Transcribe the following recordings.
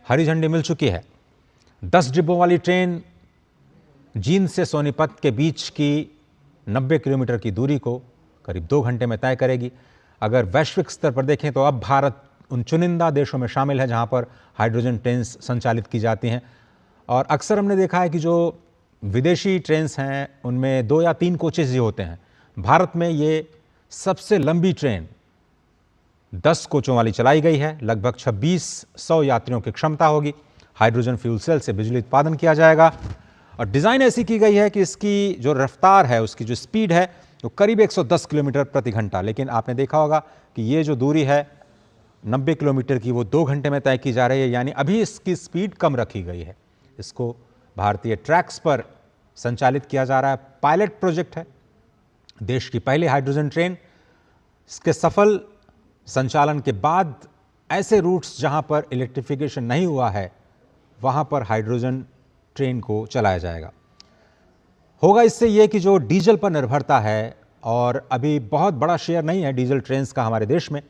हरी झंडी मिल चुकी है। 10 डिब्बों वाली ट्रेन जींद से सोनीपत के बीच की 90 किलोमीटर की दूरी को करीब 2 घंटे में तय करेगी। अगर वैश्विक स्तर पर देखें तो अब भारत उन चुनिंदा देशों में शामिल है जहां पर हाइड्रोजन ट्रेन संचालित की जाती हैं। और अक्सर हमने देखा है कि जो विदेशी ट्रेन्स हैं उनमें 2 या 3 कोचेज ही होते हैं। भारत में ये सबसे लंबी ट्रेन 10 कोचों वाली चलाई गई है। लगभग 2600 यात्रियों की क्षमता होगी। हाइड्रोजन फ्यूल सेल से बिजली उत्पादन किया जाएगा और डिज़ाइन ऐसी की गई है कि इसकी जो रफ्तार है, उसकी जो स्पीड है वो करीब 110 किलोमीटर प्रति घंटा। लेकिन आपने देखा होगा कि ये जो दूरी है 90 किलोमीटर की, वो 2 घंटे में तय की जा रही है, यानी अभी इसकी स्पीड कम रखी गई है। इसको भारतीय ट्रैक्स पर संचालित किया जा रहा है। पायलट प्रोजेक्ट है, देश की पहली हाइड्रोजन ट्रेन। इसके सफल संचालन के बाद ऐसे रूट्स जहां पर इलेक्ट्रिफिकेशन नहीं हुआ है वहां पर हाइड्रोजन ट्रेन को चलाया जाएगा। होगा इससे यह कि जो डीजल पर निर्भरता है, और अभी बहुत बड़ा शेयर नहीं है डीजल ट्रेन्स का हमारे देश में,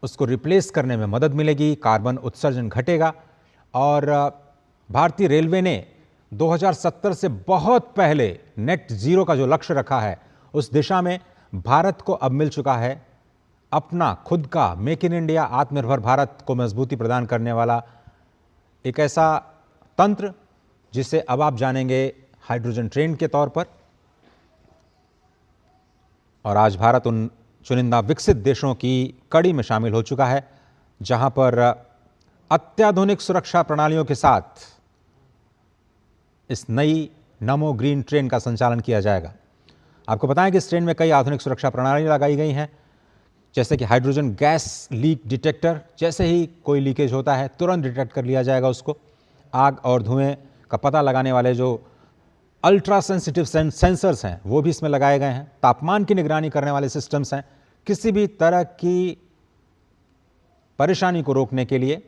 उसको रिप्लेस करने में मदद मिलेगी, कार्बन उत्सर्जन घटेगा। और भारतीय रेलवे ने 2070 से बहुत पहले नेट जीरो का जो लक्ष्य रखा है, उस दिशा में भारत को अब मिल चुका है अपना खुद का मेक इन इंडिया, आत्मनिर्भर भारत को मजबूती प्रदान करने वाला एक ऐसा तंत्र जिसे अब आप जानेंगे हाइड्रोजन ट्रेन के तौर पर। और आज भारत उन चुनिंदा विकसित देशों की कड़ी में शामिल हो चुका है जहां पर अत्याधुनिक सुरक्षा प्रणालियों के साथ इस नई नमो ग्रीन ट्रेन का संचालन किया जाएगा। आपको बताएं कि इस ट्रेन में कई आधुनिक सुरक्षा प्रणालियां लगाई गई हैं, जैसे कि हाइड्रोजन गैस लीक डिटेक्टर। जैसे ही कोई लीकेज होता है तुरंत डिटेक्ट कर लिया जाएगा उसको। आग और धुएं का पता लगाने वाले जो अल्ट्रा सेंसिटिव सेंसर्स हैं वो भी इसमें लगाए गए हैं। तापमान की निगरानी करने वाले सिस्टम्स हैं। किसी भी तरह की परेशानी को रोकने के लिए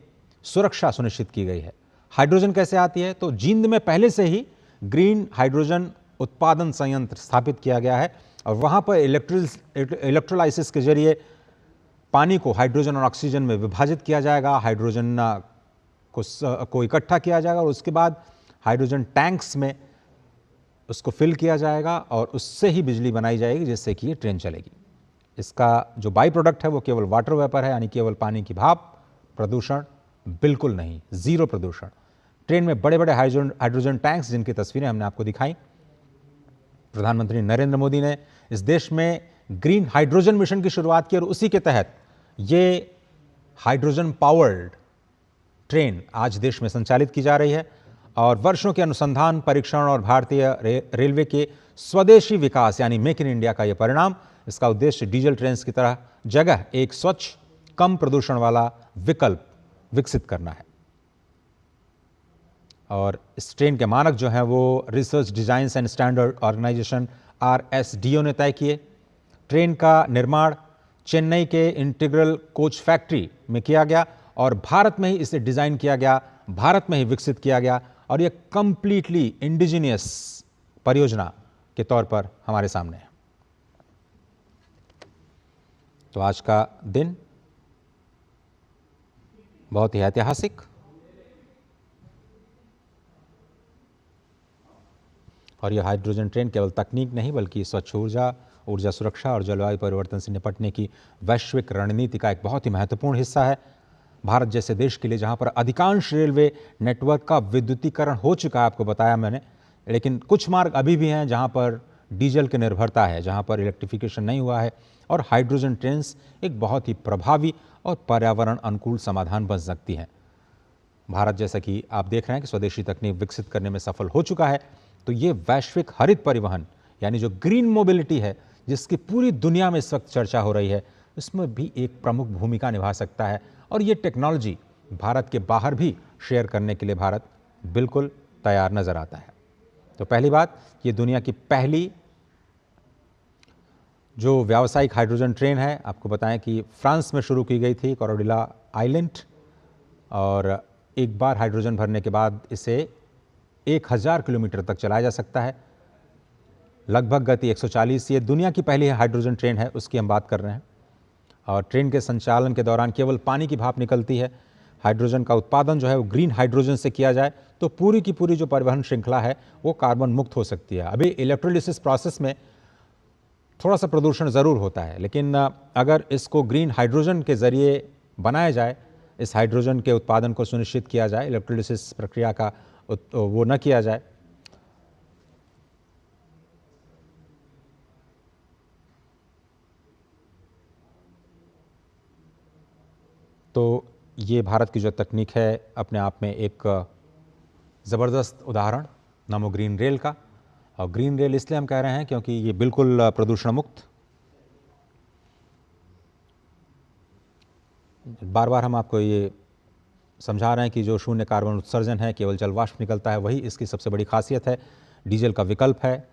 सुरक्षा सुनिश्चित की गई है। हाइड्रोजन कैसे आती है, तो जींद में पहले से ही ग्रीन हाइड्रोजन उत्पादन संयंत्र स्थापित किया गया है और वहां पर इलेक्ट्रोलाइसिस के जरिए पानी को हाइड्रोजन और ऑक्सीजन में विभाजित किया जाएगा। हाइड्रोजन को इकट्ठा किया जाएगा और उसके बाद हाइड्रोजन टैंक्स में उसको फिल किया जाएगा और उससे ही बिजली बनाई जाएगी जिससे कि ये ट्रेन चलेगी। इसका जो बाई प्रोडक्ट है वो केवल वाटर वेपर है, यानी केवल पानी की भाप। प्रदूषण बिल्कुल नहीं, जीरो प्रदूषण। ट्रेन में बड़े बड़े हाइड्रोजन टैंक्स जिनकी तस्वीरें हमने आपको दिखाई। प्रधानमंत्री नरेंद्र मोदी ने इस देश में ग्रीन हाइड्रोजन मिशन की शुरुआत की और उसी के तहत ये हाइड्रोजन पावर्ड ट्रेन आज देश में संचालित की जा रही है। और वर्षों के अनुसंधान, परीक्षण और भारतीय रेलवे के स्वदेशी विकास यानी मेक इन इंडिया का यह परिणाम। इसका उद्देश्य डीजल ट्रेन की तरह जगह एक स्वच्छ, कम प्रदूषण वाला विकल्प विकसित करना है। और इस ट्रेन के मानक जो हैं वो research design and standard organisation RSDO ने तय किए। ट्रेन का निर्माण चेन्नई के इंटीग्रल कोच फैक्ट्री में किया गया और भारत में ही इसे डिजाइन किया गया, भारत में ही विकसित किया गया और यह कंप्लीटली इंडिजिनियस परियोजना के तौर पर हमारे सामने है। तो आज का दिन बहुत ही ऐतिहासिक और यह हाइड्रोजन ट्रेन केवल तकनीक नहीं बल्कि स्वच्छ ऊर्जा सुरक्षा और जलवायु परिवर्तन से निपटने की वैश्विक रणनीति का एक बहुत ही महत्वपूर्ण हिस्सा है। भारत जैसे देश के लिए जहां पर अधिकांश रेलवे नेटवर्क का विद्युतीकरण हो चुका है, आपको बताया मैंने, लेकिन कुछ मार्ग अभी भी हैं जहां पर डीजल की निर्भरता है, जहां पर इलेक्ट्रिफिकेशन नहीं हुआ है और हाइड्रोजन ट्रेन एक बहुत ही प्रभावी और पर्यावरण अनुकूल समाधान बन सकती हैं। भारत जैसा कि आप देख रहे हैं कि स्वदेशी तकनीक विकसित करने में सफल हो चुका है, तो ये वैश्विक हरित परिवहन यानी जो ग्रीन मोबिलिटी है जिसकी पूरी दुनिया में इस वक्त चर्चा हो रही है, इसमें भी एक प्रमुख भूमिका निभा सकता है। और ये टेक्नोलॉजी भारत के बाहर भी शेयर करने के लिए भारत बिल्कुल तैयार नजर आता है। तो पहली बात, ये दुनिया की पहली जो व्यावसायिक हाइड्रोजन ट्रेन है। आपको बताएं कि फ्रांस में शुरू की गई थी, कोरोडिला आइलैंड, और एक बार हाइड्रोजन भरने के बाद इसे 1000 किलोमीटर तक चलाया जा सकता है। लगभग गति 140। ये दुनिया की पहली हाइड्रोजन ट्रेन है, उसकी हम बात कर रहे हैं। और ट्रेन के संचालन के दौरान केवल पानी की भाप निकलती है। हाइड्रोजन का उत्पादन जो है वो ग्रीन हाइड्रोजन से किया जाए तो पूरी की पूरी जो परिवहन श्रृंखला है वो कार्बन मुक्त हो सकती है। अभी इलेक्ट्रोलिसिस प्रोसेस में थोड़ा सा प्रदूषण ज़रूर होता है, लेकिन अगर इसको ग्रीन हाइड्रोजन के ज़रिए बनाया जाए, इस हाइड्रोजन के उत्पादन को सुनिश्चित किया जाए, इलेक्ट्रोलिसिस प्रक्रिया का वो न किया जाए, तो ये भारत की जो तकनीक है अपने आप में एक ज़बरदस्त उदाहरण नमो ग्रीन रेल का। और ग्रीन रेल इसलिए हम कह रहे हैं क्योंकि ये बिल्कुल प्रदूषण मुक्त, बार बार हम आपको ये समझा रहे हैं कि जो शून्य कार्बन उत्सर्जन है, केवल जल वाष्प निकलता है, वही इसकी सबसे बड़ी खासियत है। डीजल का विकल्प है,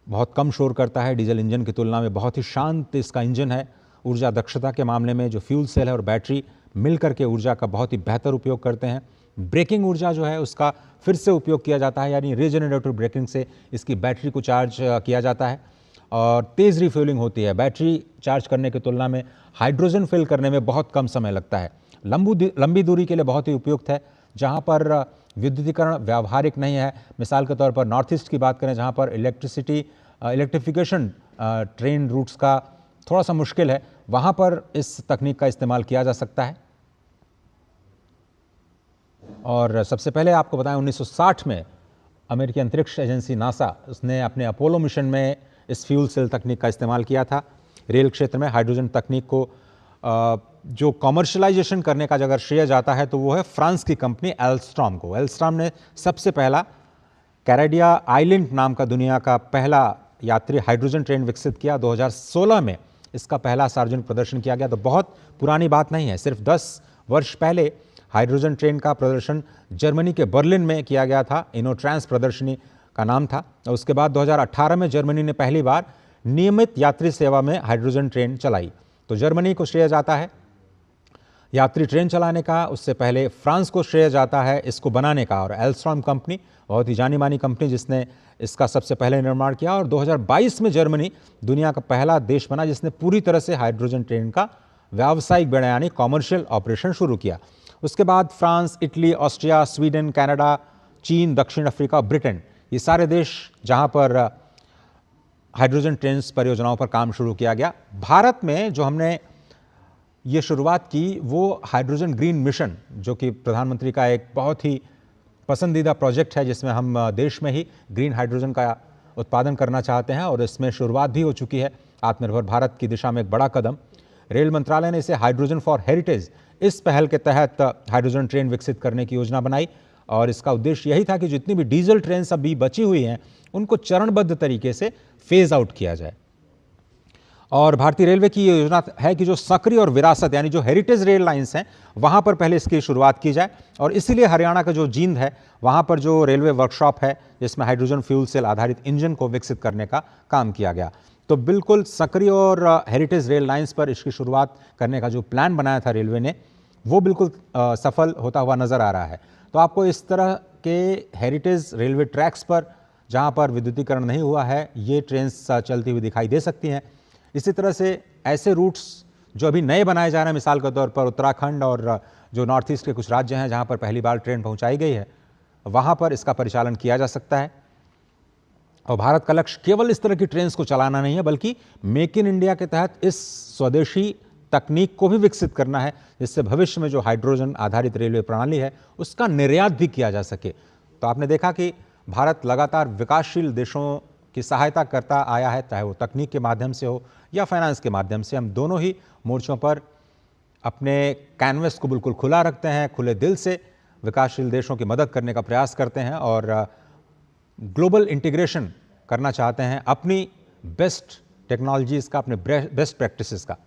बहुत कम शोर करता है, डीजल इंजन की तुलना में बहुत ही शांत इसका इंजन है। ऊर्जा दक्षता के मामले में जो फ्यूल सेल है और बैटरी मिलकर के ऊर्जा का बहुत ही बेहतर उपयोग करते हैं। ब्रेकिंग ऊर्जा जो है उसका फिर से उपयोग किया जाता है, यानी रीजनरेटिव ब्रेकिंग से इसकी बैटरी को चार्ज किया जाता है और तेज़ रिफ्यूलिंग होती है। बैटरी चार्ज करने की तुलना में हाइड्रोजन फिल करने में बहुत कम समय लगता है। लंबी दूरी के लिए बहुत ही उपयुक्त है, जहाँ पर विद्युतीकरण व्यावहारिक नहीं है। मिसाल के तौर पर नॉर्थ ईस्ट की बात करें, जहाँ पर इलेक्ट्रिफिकेशन ट्रेन रूट्स का थोड़ा सा मुश्किल है, वहाँ पर इस तकनीक का इस्तेमाल किया जा सकता है। और सबसे पहले आपको बताएं 1960 में अमेरिकी अंतरिक्ष एजेंसी नासा, उसने अपने अपोलो मिशन में इस फ्यूल सेल तकनीक का इस्तेमाल किया था। रेल क्षेत्र में हाइड्रोजन तकनीक को जो कॉमर्शलाइजेशन करने का अगर श्रेय जाता है तो वो है फ्रांस की कंपनी एल्स्ट्रॉम को। एल्स्ट्रॉम ने सबसे पहला कैरेडिया आइलैंड नाम का दुनिया का पहला यात्री हाइड्रोजन ट्रेन विकसित किया। 2016 में इसका पहला सार्वजनिक प्रदर्शन किया गया। तो बहुत पुरानी बात नहीं है, सिर्फ 10 वर्ष पहले हाइड्रोजन ट्रेन का प्रदर्शन जर्मनी के बर्लिन में किया गया था। इनोट्रांस प्रदर्शनी का नाम था। और उसके बाद 2018 में जर्मनी ने पहली बार नियमित यात्री सेवा में हाइड्रोजन ट्रेन चलाई। तो जर्मनी को श्रेय जाता है यात्री ट्रेन चलाने का, उससे पहले फ्रांस को श्रेय जाता है इसको बनाने का। और एल्स्ट्रॉम कंपनी बहुत ही जानी मानी कंपनी जिसने इसका सबसे पहले निर्माण किया। और 2022 में जर्मनी दुनिया का पहला देश बना जिसने पूरी तरह से हाइड्रोजन ट्रेन का व्यावसायिक बेड़ा यानी कॉमर्शियल ऑपरेशन शुरू किया। उसके बाद France, Italy, Austria, Sweden, Canada, चीन, दक्षिण अफ्रीका, ब्रिटेन, ये सारे देश जहां पर हाइड्रोजन ट्रेन परियोजनाओं पर काम शुरू किया गया। भारत में जो हमने ये शुरुआत की वो हाइड्रोजन ग्रीन मिशन, जो कि प्रधानमंत्री का एक बहुत ही पसंदीदा प्रोजेक्ट है, जिसमें हम देश में ही ग्रीन हाइड्रोजन का उत्पादन करना चाहते हैं और इसमें शुरुआत भी हो चुकी है। आत्मनिर्भर भारत की दिशा में एक बड़ा कदम। रेल मंत्रालय ने इसे हाइड्रोजन फॉर हेरिटेज, इस पहल के तहत हाइड्रोजन ट्रेन विकसित करने की योजना बनाई। और इसका उद्देश्य यही था कि जितनी भी डीजल ट्रेन अभी बची हुई हैं उनको चरणबद्ध तरीके से फेज आउट किया जाए। और भारतीय रेलवे की ये योजना है कि जो सकरी और विरासत यानी जो हेरिटेज रेल लाइंस हैं वहाँ पर पहले इसकी शुरुआत की जाए। और इसीलिए हरियाणा का जो जींद है वहाँ पर जो रेलवे वर्कशॉप है जिसमें हाइड्रोजन फ्यूल सेल आधारित इंजन को विकसित करने का काम किया गया। तो बिल्कुल सकरी और हेरिटेज रेल लाइंस पर इसकी शुरुआत करने का जो प्लान बनाया था रेलवे ने वो बिल्कुल सफल होता हुआ नज़र आ रहा है। तो आपको इस तरह के हेरिटेज रेलवे ट्रैक्स पर जहाँ पर विद्युतीकरण नहीं हुआ है ये ट्रेन्स चलती हुई दिखाई दे सकती हैं। इसी तरह से ऐसे रूट्स जो अभी नए बनाए जा रहे हैं, मिसाल के तौर पर उत्तराखंड और जो नॉर्थ ईस्ट के कुछ राज्य हैं जहाँ पर पहली बार ट्रेन पहुँचाई गई है, वहाँ पर इसका परिचालन किया जा सकता है। और भारत का लक्ष्य केवल इस तरह की ट्रेन्स को चलाना नहीं है, बल्कि मेक इन इंडिया के तहत इस स्वदेशी तकनीक को भी विकसित करना है, जिससे भविष्य में जो हाइड्रोजन आधारित रेलवे प्रणाली है उसका निर्यात भी किया जा सके। तो आपने देखा कि भारत लगातार विकासशील देशों की सहायता करता आया है, चाहे वो तकनीक के माध्यम से हो या फाइनेंस के माध्यम से। हम दोनों ही मोर्चों पर अपने कैनवस को बिल्कुल खुला रखते हैं, खुले दिल से विकासशील देशों की मदद करने का प्रयास करते हैं और ग्लोबल इंटीग्रेशन करना चाहते हैं अपनी बेस्ट टेक्नोलॉजीज़ का, अपने बेस्ट प्रैक्टिसेस का।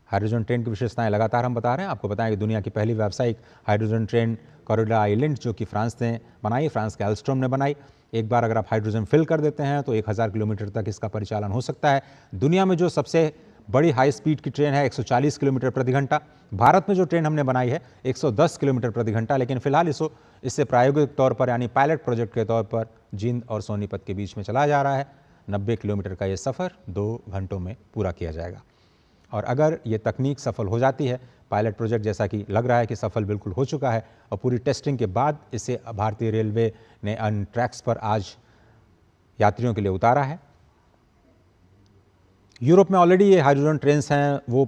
हाइड्रोजन ट्रेन की विशेषताएं लगातार हम बता रहे हैं। आपको बताएं कि दुनिया की पहली व्यावसायिक हाइड्रोजन ट्रेन कैरेडिया आइलैंड जो कि फ्रांस ने बनाई, फ्रांस के एल्स्ट्रॉम ने बनाई। एक बार अगर आप हाइड्रोजन फिल कर देते हैं तो 1000 किलोमीटर तक इसका परिचालन हो सकता है। दुनिया में जो सबसे बड़ी हाई स्पीड की ट्रेन है 140 किलोमीटर प्रति घंटा। भारत में जो ट्रेन हमने बनाई है 110 किलोमीटर प्रति घंटा, लेकिन फिलहाल इससे प्रायोगिक तौर पर यानी पायलट प्रोजेक्ट के तौर पर जींद और सोनीपत के बीच में चलाया जा रहा है। 90 किलोमीटर का ये सफ़र 2 घंटों में पूरा किया जाएगा। और अगर ये तकनीक सफल हो जाती है पायलट प्रोजेक्ट जैसा कि लग रहा है कि सफल बिल्कुल हो चुका है और पूरी टेस्टिंग के बाद इसे भारतीय रेलवे ने अन ट्रैक्स पर आज यात्रियों के लिए उतारा है। यूरोप में ऑलरेडी ये हाइड्रोजन ट्रेन्स हैं, वो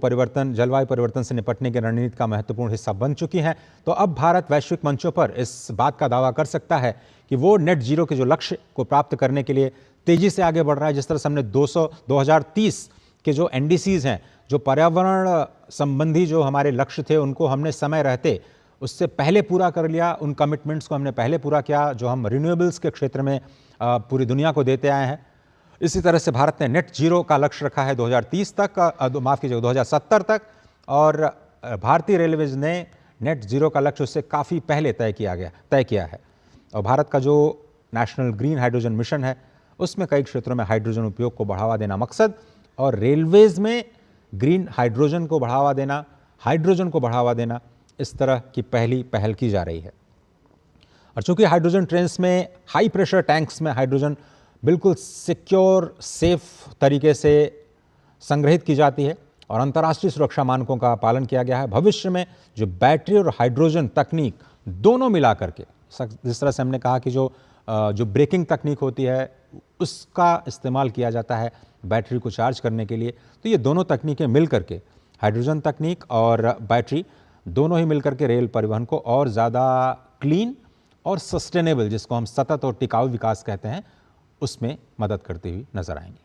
जलवायु परिवर्तन से निपटने की रणनीति का महत्वपूर्ण हिस्सा बन चुकी हैं। तो अब भारत वैश्विक मंचों पर इस बात का दावा कर सकता है कि वो नेट जीरो के जो लक्ष्य को प्राप्त करने के लिए तेजी से आगे बढ़ रहा है। जिस तरह से हमने 2030 के जो एनडीसीज हैं, जो पर्यावरण संबंधी जो हमारे लक्ष्य थे, उनको हमने समय रहते उससे पहले पूरा कर लिया। उन कमिटमेंट्स को हमने पहले पूरा किया जो हम रिन्यूएबल्स के क्षेत्र में पूरी दुनिया को देते आए हैं। इसी तरह से भारत ने नेट जीरो का लक्ष्य रखा है 2030 तक, माफ कीजिएगा 2070 तक, और भारतीय रेलवेज ने नेट जीरो का लक्ष्य उससे काफ़ी पहले तय किया है। और भारत का जो नेशनल ग्रीन हाइड्रोजन मिशन है उसमें कई क्षेत्रों में हाइड्रोजन उपयोग को बढ़ावा देना मकसद, और रेलवेज में ग्रीन हाइड्रोजन को बढ़ावा देना, हाइड्रोजन को बढ़ावा देना, इस तरह की पहल की जा रही है। और चूंकि हाइड्रोजन ट्रेन्स में हाई प्रेशर टैंक्स में हाइड्रोजन बिल्कुल सिक्योर, सेफ तरीके से संग्रहित की जाती है और अंतर्राष्ट्रीय सुरक्षा मानकों का पालन किया गया है। भविष्य में जो बैटरी और हाइड्रोजन तकनीक दोनों मिला करके, जिस तरह से हमने कहा कि जो ब्रेकिंग तकनीक होती है उसका इस्तेमाल किया जाता है बैटरी को चार्ज करने के लिए, तो ये दोनों तकनीकें मिल करके, हाइड्रोजन तकनीक और बैटरी दोनों ही मिलकर के रेल परिवहन को और ज़्यादा क्लीन और सस्टेनेबल, जिसको हम सतत और टिकाऊ विकास कहते हैं, उसमें मदद करती हुई नजर आएंगी।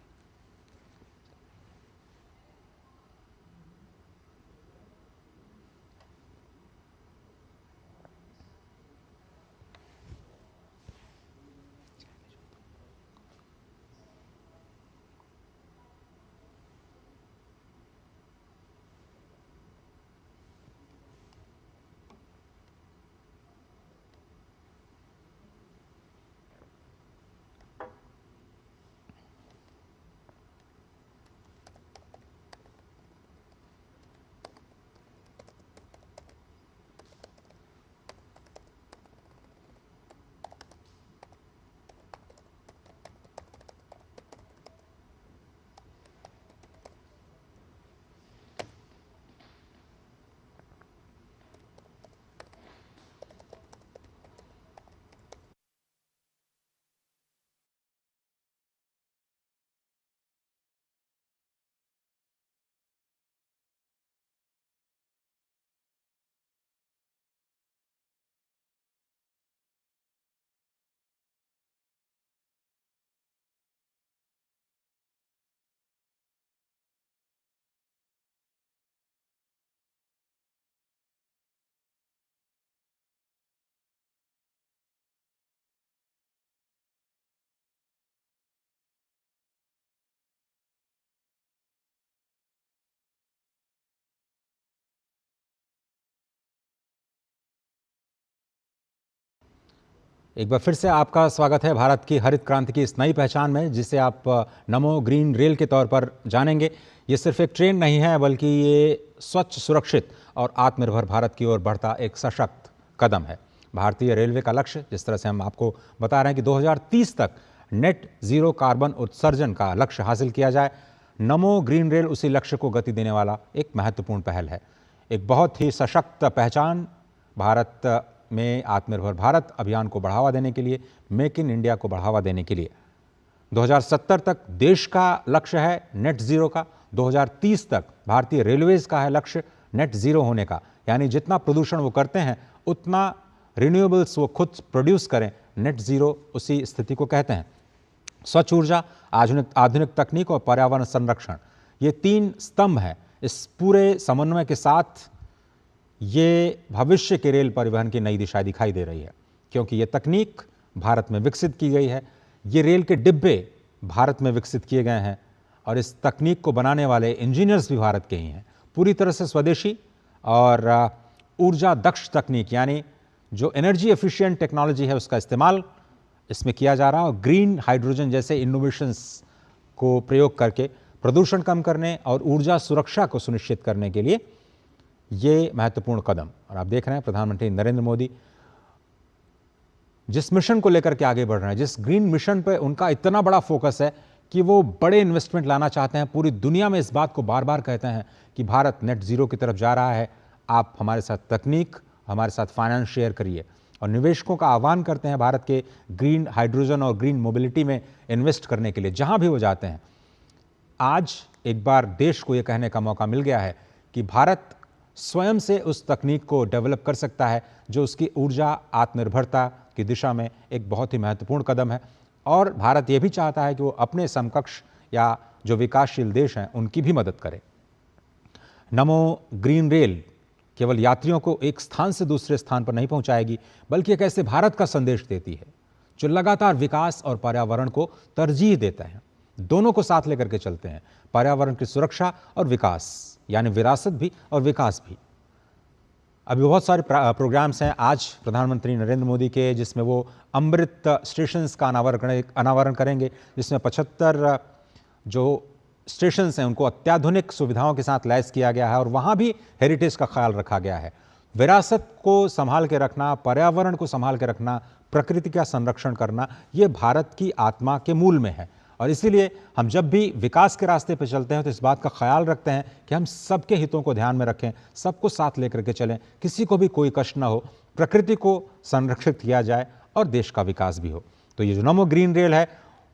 एक बार फिर से आपका स्वागत है भारत की हरित क्रांति की इस नई पहचान में, जिसे आप नमो ग्रीन रेल के तौर पर जानेंगे। ये सिर्फ एक ट्रेन नहीं है, बल्कि ये स्वच्छ, सुरक्षित और आत्मनिर्भर भारत की ओर बढ़ता एक सशक्त कदम है। भारतीय रेलवे का लक्ष्य, जिस तरह से हम आपको बता रहे हैं कि 2030 तक नेट जीरो कार्बन उत्सर्जन का लक्ष्य हासिल किया जाए, नमो ग्रीन रेल उसी लक्ष्य को गति देने वाला एक महत्वपूर्ण पहल है। एक बहुत ही सशक्त पहचान भारत में आत्मनिर्भर भारत अभियान को बढ़ावा देने के लिए, मेक इन इंडिया को बढ़ावा देने के लिए। 2070 तक देश का लक्ष्य है नेट जीरो का, 2030 तक भारतीय रेलवेज का है लक्ष्य नेट जीरो होने का, यानी जितना प्रदूषण वो करते हैं उतना रिन्यूएबल्स वो खुद प्रोड्यूस करें, नेट जीरो उसी स्थिति को कहते हैं। स्वच्छ ऊर्जा, आधुनिक तकनीक और पर्यावरण संरक्षण, ये तीन स्तंभ हैं। इस पूरे समन्वय के साथ ये भविष्य के रेल परिवहन की नई दिशा दिखाई दे रही है, क्योंकि ये तकनीक भारत में विकसित की गई है, ये रेल के डिब्बे भारत में विकसित किए गए हैं और इस तकनीक को बनाने वाले इंजीनियर्स भी भारत के ही हैं। पूरी तरह से स्वदेशी और ऊर्जा दक्ष तकनीक, यानी जो एनर्जी एफिशिएंट टेक्नोलॉजी है उसका इस्तेमाल इसमें किया जा रहा है और ग्रीन हाइड्रोजन जैसे इनोवेशंस को प्रयोग करके प्रदूषण कम करने और ऊर्जा सुरक्षा को सुनिश्चित करने के लिए ये महत्वपूर्ण कदम। और आप देख रहे हैं प्रधानमंत्री नरेंद्र मोदी जिस मिशन को लेकर के आगे बढ़ रहे हैं, जिस ग्रीन मिशन पे उनका इतना बड़ा फोकस है कि वो बड़े इन्वेस्टमेंट लाना चाहते हैं। पूरी दुनिया में इस बात को बार बार कहते हैं कि भारत नेट जीरो की तरफ जा रहा है, आप हमारे साथ तकनीक, हमारे साथ फाइनेंस शेयर करिए और निवेशकों का आह्वान करते हैं भारत के ग्रीन हाइड्रोजन और ग्रीन मोबिलिटी में इन्वेस्ट करने के लिए जहां भी वो जाते हैं। आज एक बार देश को ये कहने का मौका मिल गया है कि भारत स्वयं से उस तकनीक को डेवलप कर सकता है जो उसकी ऊर्जा आत्मनिर्भरता की दिशा में एक बहुत ही महत्वपूर्ण कदम है। और भारत ये भी चाहता है कि वो अपने समकक्ष या जो विकासशील देश हैं उनकी भी मदद करे। नमो ग्रीन रेल केवल यात्रियों को एक स्थान से दूसरे स्थान पर नहीं पहुंचाएगी, बल्कि एक ऐसे भारत का संदेश देती है जो लगातार विकास और पर्यावरण को तरजीह देता है। दोनों को साथ लेकर के चलते हैं, पर्यावरण की सुरक्षा और विकास, यानी विरासत भी और विकास भी। अभी बहुत सारे प्रोग्राम्स हैं आज प्रधानमंत्री नरेंद्र मोदी के, जिसमें वो अमृत स्टेशंस का अनावरण करेंगे, जिसमें 75 जो स्टेशंस हैं उनको अत्याधुनिक सुविधाओं के साथ लैस किया गया है और वहाँ भी हेरिटेज का ख्याल रखा गया है। विरासत को संभाल के रखना, पर्यावरण को संभाल के रखना, प्रकृति का संरक्षण करना, ये भारत की आत्मा के मूल में है। और इसीलिए हम जब भी विकास के रास्ते पर चलते हैं तो इस बात का ख्याल रखते हैं कि हम सबके हितों को ध्यान में रखें, सबको साथ लेकर के चलें, किसी को भी कोई कष्ट ना हो, प्रकृति को संरक्षित किया जाए और देश का विकास भी हो। तो ये जो नमो ग्रीन रेल है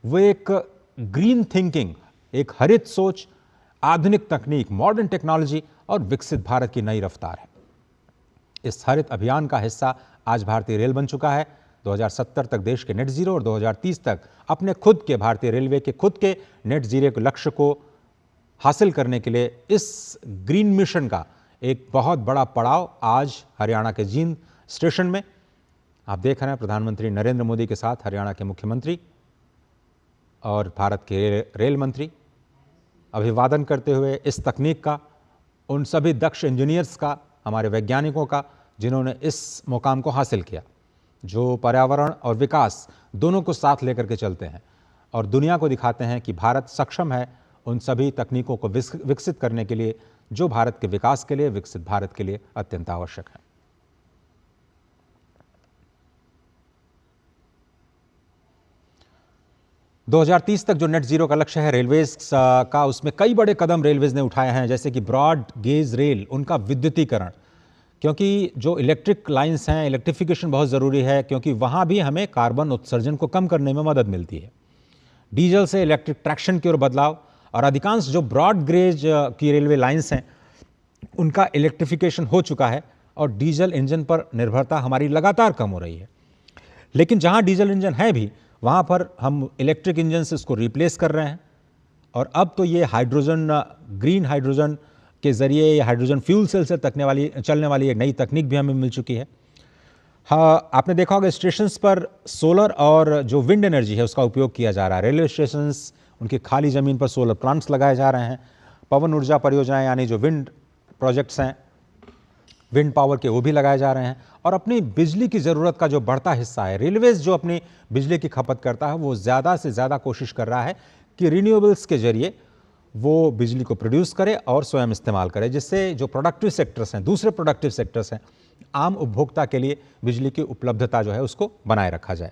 वो एक ग्रीन थिंकिंग, एक हरित सोच, आधुनिक तकनीक, मॉडर्न टेक्नोलॉजी और विकसित भारत की नई रफ्तार है। इस हरित अभियान का हिस्सा आज भारतीय रेल बन चुका है। 2070 तक देश के नेट जीरो और 2030 तक अपने खुद के भारतीय रेलवे के खुद के नेट जीरो के लक्ष्य को हासिल करने के लिए इस ग्रीन मिशन का एक बहुत बड़ा पड़ाव आज हरियाणा के जींद स्टेशन में आप देख रहे हैं। प्रधानमंत्री नरेंद्र मोदी के साथ हरियाणा के मुख्यमंत्री और भारत के रेल मंत्री अभिवादन करते हुए इस तकनीक का, उन सभी दक्ष इंजीनियर्स का, हमारे वैज्ञानिकों का जिन्होंने इस मुकाम को हासिल किया, जो पर्यावरण और विकास दोनों को साथ लेकर के चलते हैं और दुनिया को दिखाते हैं कि भारत सक्षम है उन सभी तकनीकों को विकसित करने के लिए जो भारत के विकास के लिए, विकसित भारत के लिए अत्यंत आवश्यक है। दो 2030 तक जो नेट जीरो का लक्ष्य है रेलवेज का, उसमें कई बड़े कदम रेलवेज ने उठाए हैं, जैसे कि ब्रॉड गेज रेल, उनका विद्युतीकरण, क्योंकि जो इलेक्ट्रिक लाइंस हैं, इलेक्ट्रिफिकेशन बहुत ज़रूरी है क्योंकि वहाँ भी हमें कार्बन उत्सर्जन को कम करने में मदद मिलती है। डीजल से इलेक्ट्रिक ट्रैक्शन की ओर बदलाव और अधिकांश जो ब्रॉड गेज की रेलवे लाइंस हैं उनका इलेक्ट्रिफिकेशन हो चुका है और डीजल इंजन पर निर्भरता हमारी लगातार कम हो रही है। लेकिन जहाँ डीजल इंजन है भी वहाँ पर हम इलेक्ट्रिक इंजन से उसको रिप्लेस कर रहे हैं और अब तो ये हाइड्रोजन, ग्रीन हाइड्रोजन के ज़रिए या हाइड्रोजन फ्यूल सेल से चलने वाली एक नई तकनीक भी हमें मिल चुकी है। हाँ, आपने देखा होगा स्टेशंस पर सोलर और जो विंड एनर्जी है उसका उपयोग किया जा रहा है। रेलवे स्टेशंस, उनकी खाली ज़मीन पर सोलर प्लांट्स लगाए जा रहे हैं। पवन ऊर्जा परियोजनाएं यानी जो विंड प्रोजेक्ट्स हैं, विंड पावर के, वो भी लगाए जा रहे हैं। और अपनी बिजली की ज़रूरत का जो बढ़ता हिस्सा है, रेलवेज़ जो अपनी बिजली की खपत करता है वो ज़्यादा से ज़्यादा कोशिश कर रहा है कि रिन्यूएबल्स के जरिए वो बिजली को प्रोड्यूस करे और स्वयं इस्तेमाल करे, जिससे जो प्रोडक्टिव सेक्टर्स हैं, दूसरे प्रोडक्टिव सेक्टर्स हैं, आम उपभोक्ता के लिए बिजली की उपलब्धता जो है उसको बनाए रखा जाए।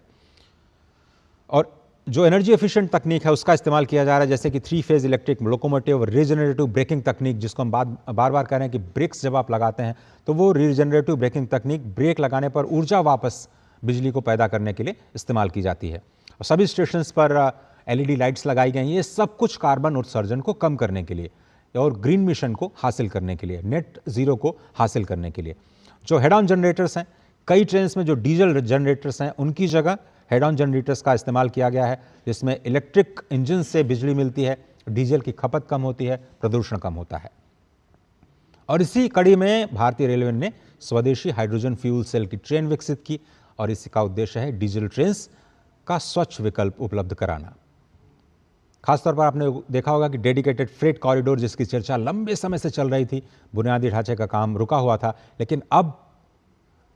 और जो एनर्जी एफिशिएंट तकनीक है उसका इस्तेमाल किया जा रहा है, जैसे कि 3 phase electric locomotive, regenerative braking तकनीक, जिसको हम बार बार कह रहे हैं कि ब्रेक्स जब आप लगाते हैं तो वो रीजनरेटिव ब्रेकिंग तकनीक ब्रेक लगाने पर ऊर्जा वापस बिजली को पैदा करने के लिए इस्तेमाल की जाती है। और सभी स्टेशंस पर LED लाइट्स लगाई गई हैं। ये सब कुछ कार्बन उत्सर्जन को कम करने के लिए और ग्रीन मिशन को हासिल करने के लिए, नेट ज़ीरो को हासिल करने के लिए। जो हेड ऑन जनरेटर्स हैं, कई ट्रेन्स में जो डीजल जनरेटर्स हैं उनकी जगह हेड ऑन जनरेटर्स का इस्तेमाल किया गया है, जिसमें इलेक्ट्रिक इंजन से बिजली मिलती है, डीजल की खपत कम होती है, प्रदूषण कम होता है। और इसी कड़ी में भारतीय रेलवे ने स्वदेशी हाइड्रोजन फ्यूल सेल की ट्रेन विकसित की और इसका उद्देश्य है डीजल ट्रेन का स्वच्छ विकल्प उपलब्ध कराना। खासतौर पर आपने देखा होगा कि डेडिकेटेड फ्रेट कॉरिडोर, जिसकी चर्चा लंबे समय से चल रही थी, बुनियादी ढांचे का काम रुका हुआ था, लेकिन अब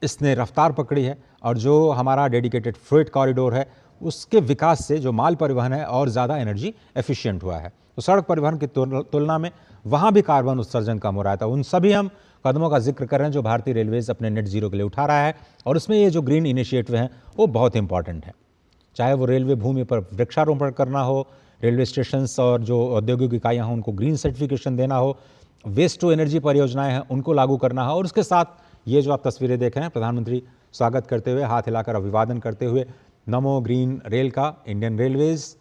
इसने रफ्तार पकड़ी है और जो हमारा डेडिकेटेड फ्रेट कॉरिडोर है उसके विकास से जो माल परिवहन है और ज़्यादा एनर्जी एफिशिएंट हुआ है। तो सड़क परिवहन की तुलना में वहाँ भी कार्बन उत्सर्जन कम हो रहा था। उन सभी हम कदमों का जिक्र कर रहे हैं जो भारतीय रेलवेज अपने नेट जीरो के लिए उठा रहा है और उसमें ये जो ग्रीन इनिशिएटिव हैं वो बहुत इंपॉर्टेंट है। चाहे वो रेलवे भूमि पर वृक्षारोपण करना हो, रेलवे स्टेशंस और जो औद्योगिक इकाइयाँ हों उनको ग्रीन सर्टिफिकेशन देना हो, वेस्ट टू एनर्जी परियोजनाएं हैं उनको लागू करना है। और उसके साथ ये जो आप तस्वीरें देख रहे हैं, प्रधानमंत्री स्वागत करते हुए, हाथ हिलाकर अभिवादन करते हुए नमो ग्रीन रेल का, इंडियन रेलवेज